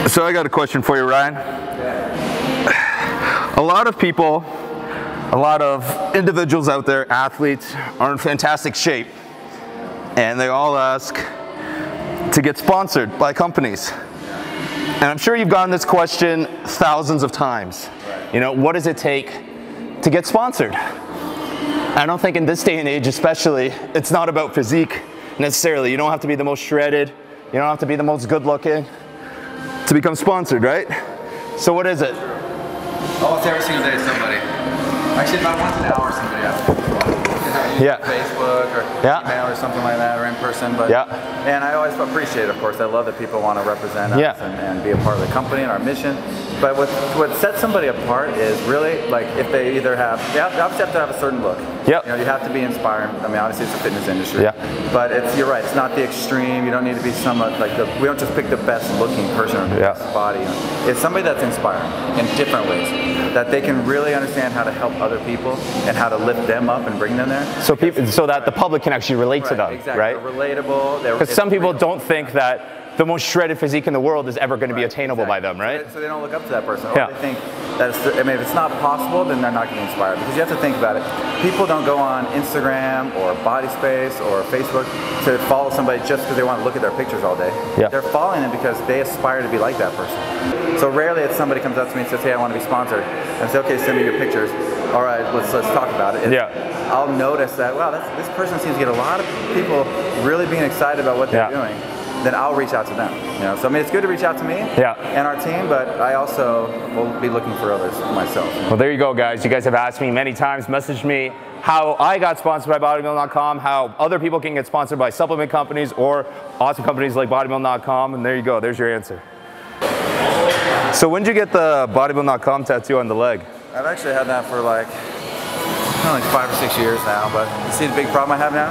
So I got a question for you, Ryan. A lot of people, a lot of individuals out there, athletes, are in fantastic shape, and they all ask to get sponsored by companies. And I'm sure you've gotten this question thousands of times. You know, what does it take to get sponsored? I don't think in this day and age especially, it's not about physique necessarily. You don't have to be the most shredded, you don't have to be the most good looking to become sponsored, right? So what is it? Almost every single day somebody. Actually about once an hour somebody asks. Yeah. Facebook or email or something like that, or in person. But and I always appreciate it, of course. I love that people want to represent us and be a part of the company and our mission. But what sets somebody apart is really like if they either have, they obviously have to have a certain look. Yep. You know, you have to be inspiring. I mean, obviously it's a fitness industry. But you're right. It's not the extreme. You don't need to be somewhat like we don't just pick the best looking person or the best body. It's somebody that's inspiring in different ways, that they can really understand how to help other people and how to lift them up and bring them there. So people, so that the public can actually relate to them, exactly. right? They're relatable. Because some people don't think that the most shredded physique in the world is ever going to be attainable by them, right? So they don't look up to that person. Or they think that I mean, if it's not possible, then they're not going to be inspired. Because you have to think about it. People don't go on Instagram or Body Space or Facebook to follow somebody just because they want to look at their pictures all day. They're following them because they aspire to be like that person. So rarely if somebody comes up to me and says, hey, I want to be sponsored, and I say, okay, send me your pictures. All right, let's talk about it. I'll notice that, wow, this person seems to get a lot of people really being excited about what they're doing. Then I'll reach out to them. You know, so I mean, it's good to reach out to me and our team, but I also will be looking for others myself. Well, there you go, guys. You guys have asked me many times, messaged me how I got sponsored by bodybuilding.com, how other people can get sponsored by supplement companies or awesome companies like bodybuilding.com, and there you go. There's your answer. So when did you get the bodybuilding.com tattoo on the leg? I've actually had that for like 5 or 6 years now, but you see the big problem I have now?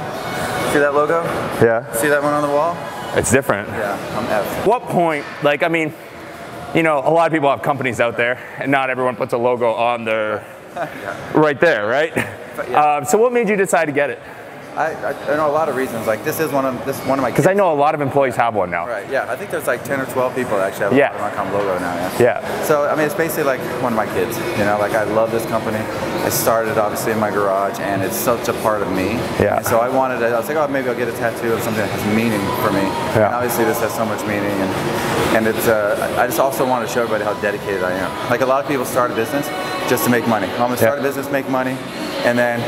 See that logo? Yeah. See that one on the wall? It's different. Yeah, I'm F. What point, like, I mean, you know, a lot of people have companies out there, and not everyone puts a logo on their, right there, right? So what made you decide to get it? I know a lot of reasons. Like this is one of my. Because I know a lot of employees have one now. Right. Yeah. I think there's like 10 or 12 people that actually have a bodybuilding.com logo now. Yeah. So I mean, it's basically like one of my kids. You know, like I love this company. I started obviously in my garage, and it's such a part of me. Yeah. And so I wanted it. I was like, oh, maybe I'll get a tattoo of something that has meaning for me. Yeah. And obviously this has so much meaning, and it's. I just also want to show everybody how dedicated I am. Like a lot of people start a business just to make money. I'm gonna start a business, make money, and then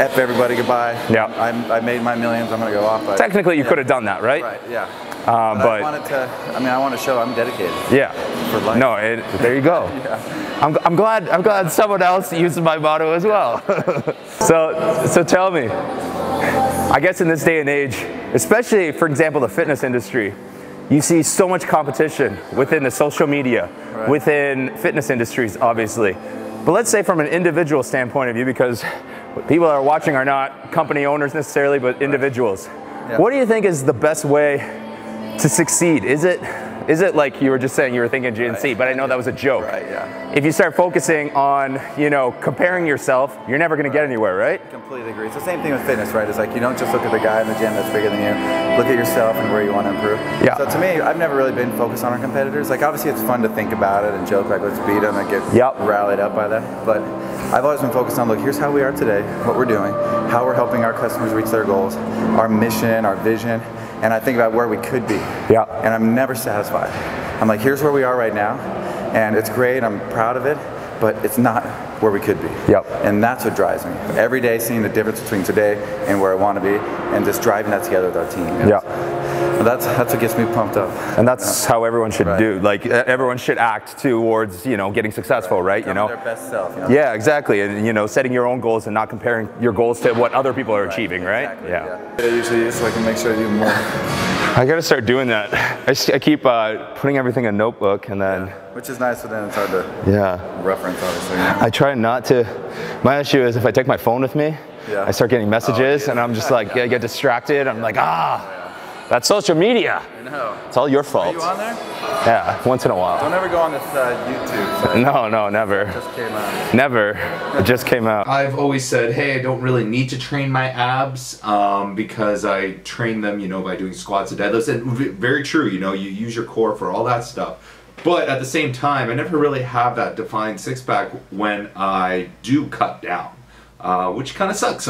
F everybody, goodbye. Yeah. I made my millions, I'm gonna go off. But technically you could have done that, right? Right, yeah. But I want to show I'm dedicated. Yeah. For life. No, there you go. I'm glad someone else uses my motto as well. So tell me, I guess in this day and age, especially for example the fitness industry, you see so much competition within the social media, within fitness industries obviously. But let's say from an individual standpoint of view, because people that are watching are not company owners necessarily, but individuals. What do you think is the best way to succeed? Is it like you were just saying you were thinking GNC, but I know that was a joke. Right, yeah. If you start focusing on, you know, comparing yourself, you're never going to get anywhere, right? Completely agree. It's the same thing with fitness, right? It's like you don't just look at the guy in the gym that's bigger than you. Look at yourself and where you want to improve. Yeah. So to me, I've never really been focused on our competitors. Like obviously it's fun to think about it and joke like let's beat them and get rallied up by that. But I've always been focused on, look, here's how we are today, what we're doing, how we're helping our customers reach their goals, our mission, our vision, and I think about where we could be. Yeah. And I'm never satisfied. I'm like, here's where we are right now, and it's great, I'm proud of it, but it's not where we could be. Yep. And that's what drives me. Every day seeing the difference between today and where I want to be, and just driving that together with our team. Yeah. That's what gets me pumped up. And that's how everyone should do. Like everyone should act towards, you know, getting successful, right? You know, their best self. You know? Yeah, exactly. And you know, setting your own goals and not comparing your goals to what other people are achieving, right? Exactly, I usually use so I can make sure I do more. I gotta start doing that. I keep putting everything in a notebook and then. Which is nice, but then it's hard to reference, obviously. Yeah. I try not to. My issue is if I take my phone with me, I start getting messages and I'm just like, I get distracted. I'm like, that's social media. I know. It's all your fault. Are you on there? Yeah, once in a while. Don't ever go on this YouTube site. No, never. It just came out. Never. It just came out. I've always said, hey, I don't really need to train my abs because I train them, you know, by doing squats and deadlifts. And very true, you know, you use your core for all that stuff. But at the same time, I never really have that defined six-pack when I do cut down, which kind of sucks sometimes.